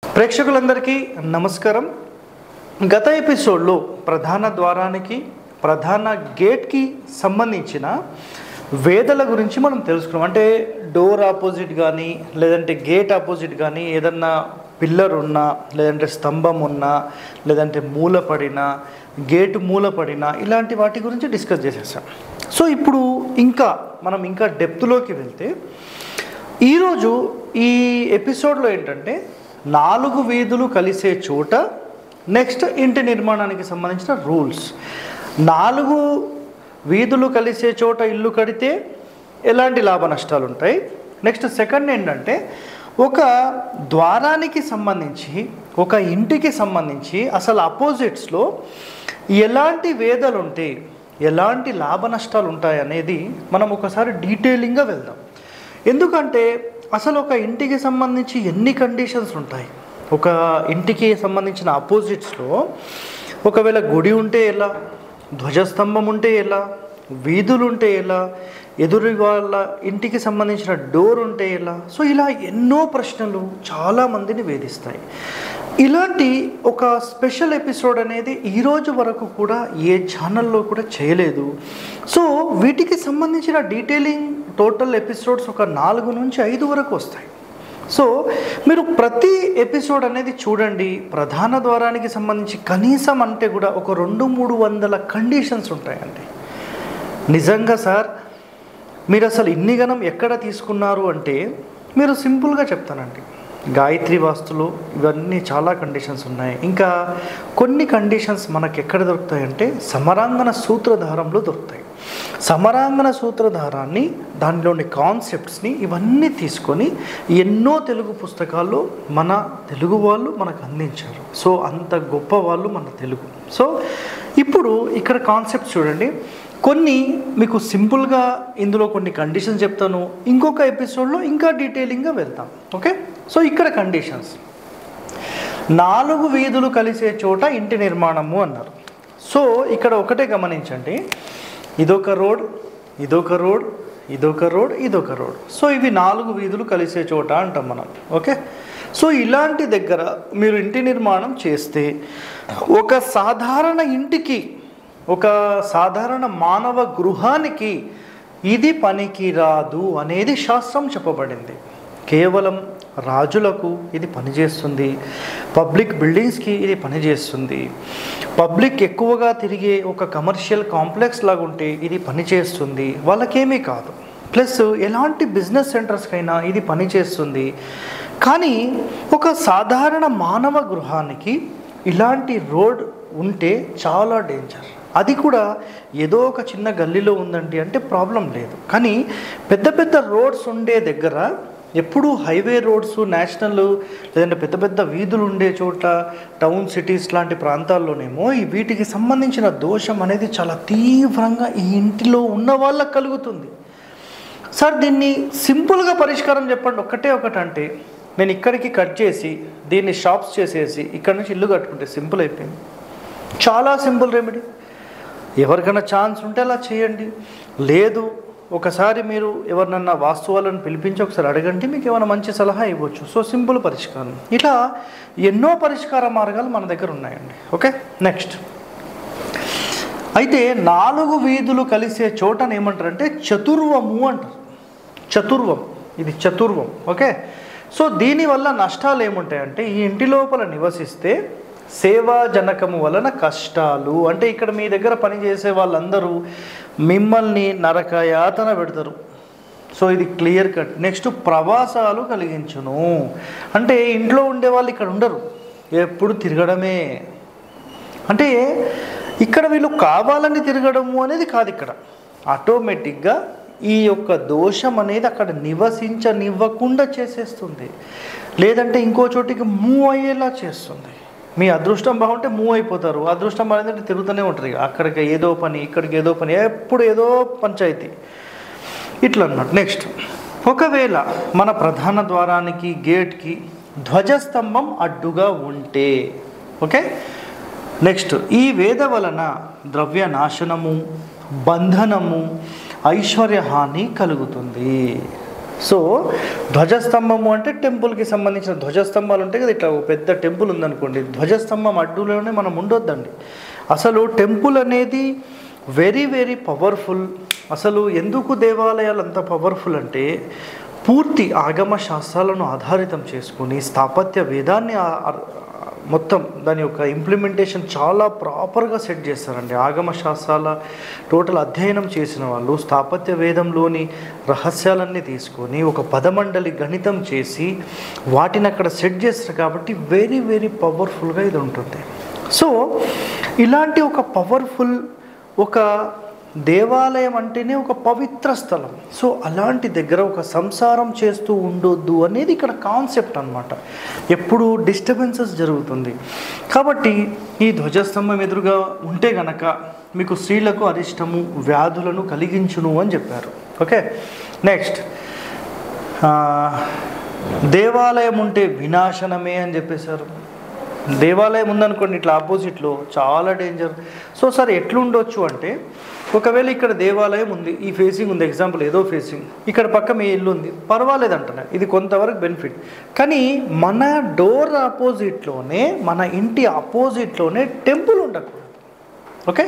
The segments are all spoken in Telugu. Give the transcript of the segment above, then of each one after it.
ప్రేక్షకులందరికీ నమస్కారం. గత ఎపిసోడ్లో ప్రధాన ద్వారానికి ప్రధాన గేట్కి సంబంధించిన వేదల గురించి మనం తెలుసుకున్నాం. అంటే డోర్ ఆపోజిట్ కానీ లేదంటే గేట్ ఆపోజిట్ కానీ ఏదన్నా పిల్లర్ ఉన్నా లేదంటే స్తంభం ఉన్నా లేదంటే మూలపడిన గేటు మూలపడిన ఇలాంటి వాటి గురించి డిస్కస్ చేసేసాం. సో ఇప్పుడు మనం ఇంకా డెప్త్లోకి వెళ్తే ఈరోజు ఈ ఎపిసోడ్లో ఏంటంటే 4 వీధులు కలిసే చోట నెక్స్ట్ ఇంటి నిర్మాణానికి సంబంధించిన రూల్స్. 4 వీధులు కలిసే చోట ఇల్లు కడితే ఎలాంటి లాభ నష్టాలు ఉంటాయి. నెక్స్ట్ సెకండ్ ఏంటంటే ఒక ద్వారానికి సంబంధించి ఒక ఇంటికి సంబంధించి అసలు అపోజిట్స్లో ఎలాంటి వేదలు ఉంటాయి, ఎలాంటి లాభ నష్టాలు ఉంటాయి అనేది మనం ఒకసారి డీటెయిలింగ్గా వెళ్దాం. ఎందుకంటే అసలు ఒక ఇంటికి సంబంధించి ఎన్ని కండిషన్స్ ఉంటాయి. ఒక ఇంటికి సంబంధించిన అపోజిట్స్లో ఒకవేళ గుడి ఉంటే ఎలా, ధ్వజస్తంభం ఉంటే ఎలా, వీధులు ఉంటే ఎలా, ఎదురు వాళ్ళ ఇంటికి సంబంధించిన డోర్ ఉంటే ఎలా. సో ఇలా ఎన్నో ప్రశ్నలు చాలామందిని వేధిస్తాయి. ఇలాంటి ఒక స్పెషల్ ఎపిసోడ్ అనేది ఈరోజు వరకు కూడా ఏ ఛానల్లో కూడా చేయలేదు. సో వీటికి సంబంధించిన డీటెయిలింగ్ టోటల్ ఎపిసోడ్స్ ఒక 4 నుంచి 5 వరకు వస్తాయి. సో మీరు ప్రతి ఎపిసోడ్ అనేది చూడండి. ప్రధాన ద్వారానికి సంబంధించి కనీసం అంటే కూడా ఒక 200-300 కండిషన్స్ ఉంటాయండి. నిజంగా సార్ మీరు అసలు ఇన్ని గణం ఎక్కడ తీసుకున్నారు అంటే మీరు సింపుల్గా చెప్తానండి. గాయత్రి వాస్తులో ఇవన్నీ చాలా కండిషన్స్ ఉన్నాయి. ఇంకా కొన్ని కండిషన్స్ మనకు ఎక్కడ దొరుకుతాయంటే సమరాంగణ సూత్రధారంలో దొరుకుతాయి. సమరాంగణ సూత్రధారాన్ని దానిలోని కాన్సెప్ట్స్ని ఇవన్నీ తీసుకొని ఎన్నో తెలుగు పుస్తకాల్లో మన తెలుగు వాళ్ళు మనకు అందించారు. సో అంత గొప్ప వాళ్ళు మన తెలుగు. సో ఇప్పుడు ఇక్కడ కాన్సెప్ట్ చూడండి. కొన్ని మీకు సింపుల్గా ఇందులో కొన్ని కండిషన్స్ చెప్తాను. ఇంకొక ఎపిసోడ్లో ఇంకా డీటెయిలింగ్గా వెళ్తాం. ఓకే. సో ఇక్కడ కండిషన్స్ 4 వీధులు కలిసే చోట ఇంటి నిర్మాణము అన్నారు. సో ఇక్కడ ఒకటే గమనించండి. ఇదొక రోడ్, ఇదొక రోడ్, ఇదొక రోడ్, ఇదొక రోడ్. సో ఇవి 4 వీధులు కలిసే చోట అంటాం మనం. ఓకే. సో ఇలాంటి దగ్గర మీరు ఇంటి నిర్మాణం చేస్తే ఒక సాధారణ ఇంటికి, ఒక సాధారణ మానవ గృహానికి ఇది పనికి రాదు అనేది శాస్త్రం చెప్పబడింది. కేవలం రాజులకు ఇది పనిచేస్తుంది, పబ్లిక్ బిల్డింగ్స్కి ఇది పనిచేస్తుంది, పబ్లిక్ ఎక్కువగా తిరిగే ఒక కమర్షియల్ కాంప్లెక్స్ లాగా ఉంటే ఇది పనిచేస్తుంది, వాళ్ళకేమీ కాదు. ప్లస్ ఎలాంటి బిజినెస్ సెంటర్స్కైనా ఇది పనిచేస్తుంది. కానీ ఒక సాధారణ మానవ గృహానికి ఇలాంటి రోడ్ ఉంటే చాలా డేంజర్. అది కూడా ఏదో ఒక చిన్న గల్లీలో ఉందండి అంటే ప్రాబ్లం లేదు. కానీ పెద్ద పెద్ద రోడ్స్ ఉండే దగ్గర ఎప్పుడూ హైవే రోడ్స్, నేషనల్ లేదంటే పెద్ద పెద్ద వీధులు ఉండే చోట, టౌన్ సిటీస్ లాంటి ప్రాంతాల్లోనేమో ఈ వీటికి సంబంధించిన దోషం అనేది చాలా తీవ్రంగా ఈ ఇంటిలో ఉన్న వాళ్ళకు కలుగుతుంది. సార్ దీన్ని సింపుల్గా పరిష్కారం చెప్పండి. ఒకటంటే నేను ఇక్కడికి కట్ చేసి దీన్ని షాప్స్ చేసేసి ఇక్కడ నుంచి ఇల్లు కట్టుకుంటే సింపుల్ అయిపోయింది. చాలా సింపుల్ రెమెడీ. ఎవరికైనా ఛాన్స్ ఉంటే అలా చేయండి. లేదు ఒకసారి మీరు ఎవరినన్నా వాస్తు వాళ్ళని పిలిపించి ఒకసారి అడగండి, మీకు ఏమైనా మంచి సలహా ఇవ్వచ్చు. సో సింపుల్ పరిష్కారం. ఇలా ఎన్నో పరిష్కార మార్గాలు మన దగ్గర ఉన్నాయండి. ఓకే. నెక్స్ట్ అయితే 4 వీధులు కలిసే చోటను ఏమంటారంటే చతుర్వము అంటారు. చతుర్వం, ఇది చతుర్వం. ఓకే. సో దీనివల్ల నష్టాలు ఏముంటాయంటే ఈ ఇంటి లోపల నివసిస్తే సేవాజనకము వలన కష్టాలు. అంటే ఇక్కడ మీ దగ్గర పనిచేసే వాళ్ళందరూ మిమ్మల్ని నరకయాతన పెడతారు. సో ఇది క్లియర్ కట్. నెక్స్ట్ ప్రవాసాలు కలిగించును. అంటే ఇంట్లో ఉండే వాళ్ళు ఇక్కడ ఉండరు, ఎప్పుడు తిరగడమే. అంటే ఇక్కడ వీళ్ళు కావాలని తిరగడము అనేది కాదు. ఇక్కడ ఆటోమేటిక్గా ఈ యొక్క దోషం అనేది అక్కడ నివసించనివ్వకుండా చేసేస్తుంది, లేదంటే ఇంకో చోటికి మూవ్ అయ్యేలా చేస్తుంది. మీ అదృష్టం బాగుంటే మూవ్ అయిపోతారు, అదృష్టం అనేది తిరుగుతూనే ఉంటారు. అక్కడికి ఏదో పని, ఇక్కడికి ఏదో పని, ఎప్పుడు ఏదో పంచాయతీ ఇట్లా అన్నమాట. నెక్స్ట్ ఒకవేళ మన ప్రధాన ద్వారానికి గేట్కి ధ్వజస్తంభం అడ్డుగా ఉంటే, ఓకే. నెక్స్ట్ ఈ వేద వలన ద్రవ్య నాశనము, బంధనము, ఐశ్వర్య హాని కలుగుతుంది. సో ధ్వజస్తంభము అంటే టెంపుల్కి సంబంధించిన ధ్వజస్తంభాలు ఉంటాయి కదా, ఇట్లా పెద్ద టెంపుల్ ఉందనుకోండి, ధ్వజస్తంభం అడ్డులోనే మనం ఉండొద్దండి. అసలు టెంపుల్ అనేది వెరీ వెరీ పవర్ఫుల్. అసలు ఎందుకు దేవాలయాలు అంత పవర్ఫుల్ అంటే పూర్తి ఆగమ శాస్త్రాలను ఆధారితం చేసుకుని స్థాపత్య వేదాన్ని మొత్తం దాని యొక్క ఇంప్లిమెంటేషన్ చాలా ప్రాపర్గా సెట్ చేస్తారండి. ఆగమ శాస్త్రాల టోటల్ అధ్యయనం చేసిన వాళ్ళు స్థాపత్య వేదంలోని రహస్యాలన్నీ తీసుకొని ఒక పదమండలి గణితం చేసి వాటిని అక్కడ సెట్ చేస్తారు కాబట్టి వెరీ వెరీ పవర్ఫుల్గా ఇది ఉంటుంది. సో ఇలాంటి ఒక పవర్ఫుల్ ఒక దేవాలయం అంటేనే ఒక పవిత్ర స్థలం. సో అలాంటి దగ్గర ఒక సంసారం చేస్తూ ఉండొద్దు అనేది ఇక్కడ కాన్సెప్ట్ అన్నమాట. ఎప్పుడు డిస్టర్బెన్సెస్ జరుగుతుంది కాబట్టి ఈ ధ్వజస్తంభం ఎదురుగా ఉంటే గనక మీకు స్త్రీలకు అరిష్టము, వ్యాధులను కలిగించును అని చెప్పారు. ఓకే, నెక్స్ట్ దేవాలయం ఉంటే వినాశనమే అని చెప్పేశారు. దేవాలయం ఉందనుకోండి ఇట్లా ఆపోజిట్లో చాలా డేంజర్. సో సరే ఎట్లుండొచ్చు అంటే ఒకవేళ ఇక్కడ దేవాలయం ఉంది, ఈ ఫేసింగ్ ఉంది, ఎగ్జాంపుల్ ఏదో ఫేసింగ్, ఇక్కడ పక్క మీ ఇల్లు ఉంది, పర్వాలేదు అంటున్నారు, ఇది కొంతవరకు బెనిఫిట్. కానీ మన డోర్ ఆపోజిట్లోనే మన ఇంటి ఆపోజిట్లోనే టెంపుల్ ఉండకూడదు. ఓకే,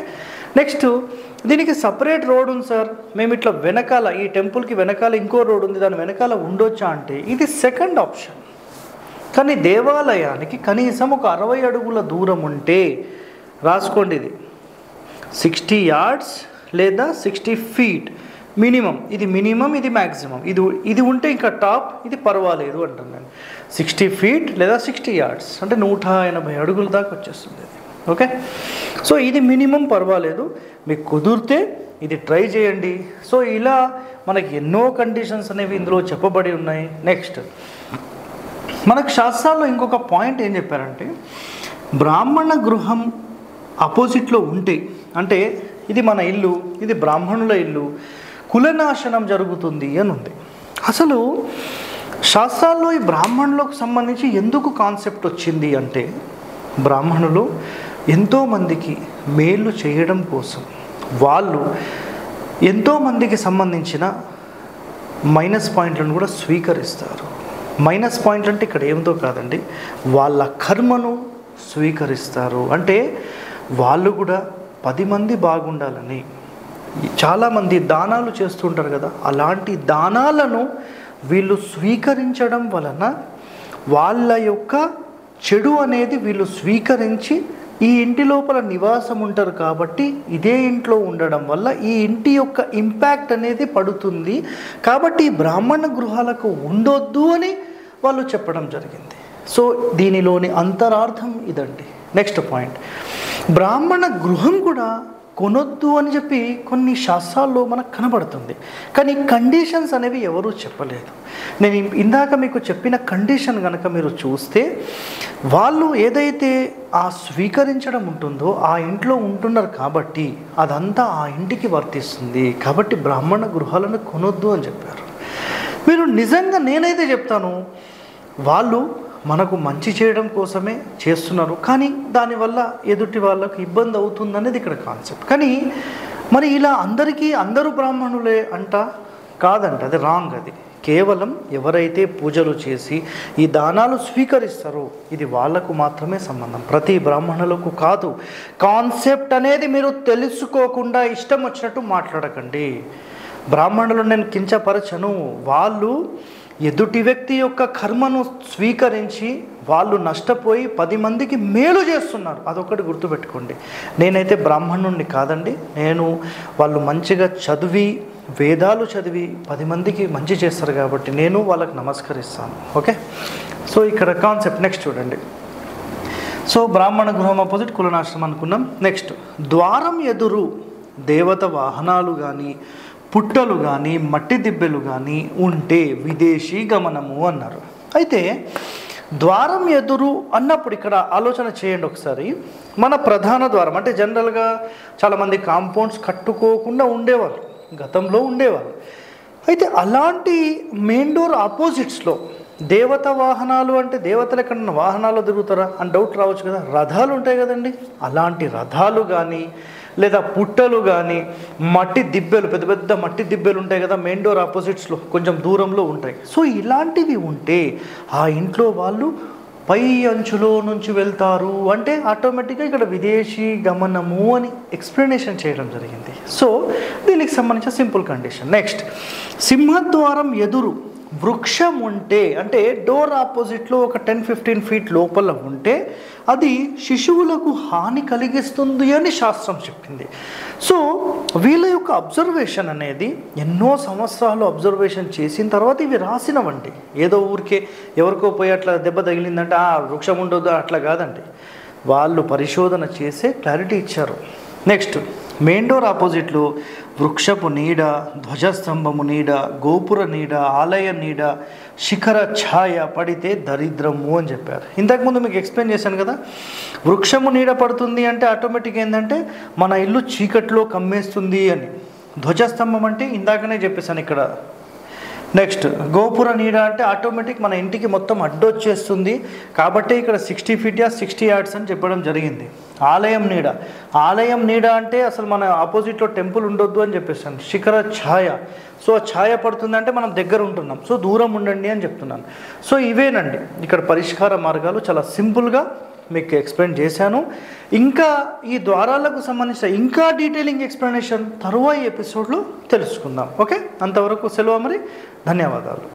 నెక్స్ట్ దీనికి సపరేట్ రోడ్ ఉంది సార్, మేము ఇట్లా వెనకాల ఈ టెంపుల్కి వెనకాల ఇంకో రోడ్ ఉంది, దాని వెనకాల ఉండొచ్చా అంటే ఇది సెకండ్ ఆప్షన్. కానీ దేవాలయానికి కనీసం ఒక 60 అడుగుల దూరం ఉంటే రాసుకోండి, ఇది 60 yards లేదా 60 feet మినిమం. ఇది మినిమం, ఇది మ్యాక్సిమం. ఇది ఉంటే ఇంకా టాప్, ఇది పర్వాలేదు అంటున్నాను. 60 feet లేదా 60 yards అంటే 180 అడుగుల దాకా వచ్చేస్తుంది ఇది. ఓకే, సో ఇది మినిమం, పర్వాలేదు, మీకు కుదిరితే ఇది ట్రై చేయండి. సో ఇలా మనకి ఎన్నో కండిషన్స్ అనేవి ఇందులో చెప్పబడి ఉన్నాయి. నెక్స్ట్ మనకు శాస్త్రాల్లో ఇంకొక పాయింట్ ఏం చెప్పారంటే బ్రాహ్మణ గృహం ఆపోజిట్లో ఉంటే, అంటే ఇది మన ఇల్లు, ఇది బ్రాహ్మణుల ఇల్లు, కులనాశనం జరుగుతుంది అని ఉంది. అసలు శాస్త్రాల్లో ఈ బ్రాహ్మణులకు సంబంధించి ఎందుకు కాన్సెప్ట్ వచ్చింది అంటే బ్రాహ్మణులు ఎంతోమందికి మేలు చేయడం కోసం వాళ్ళు ఎంతోమందికి సంబంధించిన మైనస్ పాయింట్లను కూడా స్వీకరిస్తారు. మైనస్ పాయింట్ అంటే ఇక్కడ ఏమిటో కాదండి, వాళ్ళ కర్మను స్వీకరిస్తారు. అంటే వాళ్ళు కూడా 10 మంది బాగుండాలని చాలామంది దానాలు చేస్తుంటారు కదా, అలాంటి దానాలను వీళ్ళు స్వీకరించడం వలన వాళ్ళ యొక్క చెడు అనేది వీళ్ళు స్వీకరించి ఈ ఇంటి లోపల నివాసం ఉంటారు కాబట్టి ఇదే ఇంట్లో ఉండడం వల్ల ఈ ఇంటి యొక్క ఇంపాక్ట్ అనేది పడుతుంది. కాబట్టి ఈ బ్రాహ్మణ గృహాలకు ఉండొద్దు అని వాళ్ళు చెప్పడం జరిగింది. సో దీనిలోని అంతరార్థం ఇదండి. నెక్స్ట్ పాయింట్, బ్రాహ్మణ గృహం కూడా కొనొద్దు అని చెప్పి కొన్ని శాస్త్రాల్లో మనకు కనబడుతుంది. కానీ కండిషన్స్ అనేవి ఎవరూ చెప్పలేదు. నేను ఇందాక మీకు చెప్పిన కండిషన్ కనుక మీరు చూస్తే వాళ్ళు ఏదైతే ఆ స్వీకరించడం ఉంటుందో ఆ ఇంట్లో ఉంటున్నారు కాబట్టి అదంతా ఆ ఇంటికి వర్తిస్తుంది. కాబట్టి బ్రాహ్మణ గృహాలను కొనొద్దు అని చెప్పారు. మీరు నిజంగా నేనైతే చెప్తాను, వాళ్ళు మనకు మంచి చేయడం కోసమే చేస్తున్నారు, కానీ దానివల్ల ఎదుటి వాళ్ళకు ఇబ్బంది అవుతుందనేది ఇక్కడ కాన్సెప్ట్. కానీ మరి ఇలా అందరూ బ్రాహ్మణులే అంట కాదంట, అది రాంగ్. అది కేవలం ఎవరైతే పూజలు చేసి ఈ దానాలు స్వీకరిస్తారో ఇది వాళ్లకు మాత్రమే సంబంధం, ప్రతి బ్రాహ్మణులకు కాదు. కాన్సెప్ట్ అనేది మీరు తెలుసుకోకుండా ఇష్టం వచ్చినట్టు మాట్లాడకండి. బ్రాహ్మణులు నేను కించపరచను, వాళ్ళు ఎదుటి వ్యక్తి యొక్క కర్మను స్వీకరించి వాళ్ళు నష్టపోయి 10 మందికి మేలు చేస్తున్నారు, అదొకటి గుర్తుపెట్టుకోండి. నేనైతే బ్రాహ్మణుణ్ణి కాదండి, నేను వాళ్ళు మంచిగా చదివి వేదాలు చదివి 10 మందికి మంచి చేస్తారు కాబట్టి నేను వాళ్ళకి నమస్కరిస్తాను. ఓకే, సో ఇక్కడ కాన్సెప్ట్ నెక్స్ట్ చూడండి. సో బ్రాహ్మణ గృహం ఆపోజిట్ కులనాశనం అనుకున్నాం. నెక్స్ట్ ద్వారం ఎదురు దేవత వాహనాలు కానీ పుట్టలు కానీ మట్టి దిబ్బెలు కానీ ఉంటే విదేశీ గమనము అన్నారు. అయితే ద్వారం ఎదురు అన్నప్పుడు ఇక్కడ ఆలోచన చేయండి ఒకసారి. మన ప్రధాన ద్వారం అంటే జనరల్గా చాలామంది కాంపౌండ్స్ కట్టుకోకుండా ఉండేవాళ్ళు, గతంలో ఉండేవాళ్ళు. అయితే అలాంటి మెయిన్ డోర్ ఆపోజిట్స్లో దేవత వాహనాలు అంటే దేవతలు ఎక్కడన్నా వాహనాలు తిరుగుతారా అని డౌట్ రావచ్చు కదా. రథాలు ఉంటాయి కదండి, అలాంటి రథాలు కానీ లేదా పుట్టలు కానీ మట్టి దిబ్బెలు, పెద్ద పెద్ద మట్టి దిబ్బెలు ఉంటాయి కదా, మెయిన్ డోర్ ఆపోజిట్స్లో కొంచెం దూరంలో ఉంటాయి. సో ఇలాంటివి ఉంటే ఆ ఇంట్లో వాళ్ళు పై అంచులో నుంచి వెళ్తారు అంటే ఆటోమేటిక్గా ఇక్కడ విదేశీ గమనము అని ఎక్స్ప్లెనేషన్ చేయడం జరిగింది. సో దీనికి సంబంధించిన సింపుల్ కండిషన్. నెక్స్ట్, సింహద్వారం ఎదురు వృక్షం ఉంటే అంటే డోర్ ఆపోజిట్లో ఒక 10-15 ఫీట్ లోపల ఉంటే అది శిశువులకు హాని కలిగిస్తుంది అని శాస్త్రం చెప్పింది. సో వీళ్ళ యొక్క అబ్జర్వేషన్ అనేది ఎన్నో సంవత్సరాలు అబ్జర్వేషన్ చేసిన తర్వాత ఇవి రాసినవండి. ఏదో ఊరికే ఎవరికో పోయి అట్లా దెబ్బ తగిలిందంటే వృక్షం ఉండొద్దు అట్లా కాదండి, వాళ్ళు పరిశోధన చేసే క్లారిటీ ఇచ్చారు. నెక్స్ట్, మెయిన్ డోర్ ఆపోజిట్లో వృక్షపు నీడ, ధ్వజస్తంభము నీడ, గోపుర నీడ, ఆలయ నీడ, శిఖర ఛాయ పడితే దరిద్రము అని చెప్పారు. ఇంతకుముందు మీకు ఎక్స్ప్లెయిన్ చేశాను కదా, వృక్షము నీడ పడుతుంది అంటే ఆటోమేటిక్ ఏంటంటే మన ఇల్లు చీకట్లో కమ్మేస్తుంది అని. ధ్వజస్తంభం అంటే ఇందాకనే చెప్పేశాను ఇక్కడ. నెక్స్ట్, గోపుర నీడ అంటే ఆటోమేటిక్ మన ఇంటికి మొత్తం అడ్డొచ్చేస్తుంది కాబట్టి ఇక్కడ 60 ఫీట్ 60 యార్డ్స్ అని చెప్పడం జరిగింది. ఆలయం నీడ, ఆలయం నీడ అంటే అసలు మన ఆపోజిట్లో టెంపుల్ ఉండొద్దు అని చెప్పేసాను. శిఖర ఛాయ, సో ఛాయ పడుతుందంటే మనం దగ్గర ఉంటున్నాం, సో దూరం ఉండండి అని చెప్తున్నాను. సో ఇవేనండి ఇక్కడ పరిష్కార మార్గాలు, చాలా సింపుల్గా మీకు ఎక్స్ప్లెయిన్ చేశాను. ఇంకా ఈ ద్వారాలకు సంబంధించిన ఇంకా డీటెయిలింగ్ ఎక్స్ప్లెనేషన్ తరువాయి ఎపిసోడ్లో తెలుసుకుందాం. ఓకే, అంతవరకు సెలవు మరి, ధన్యవాదాలు.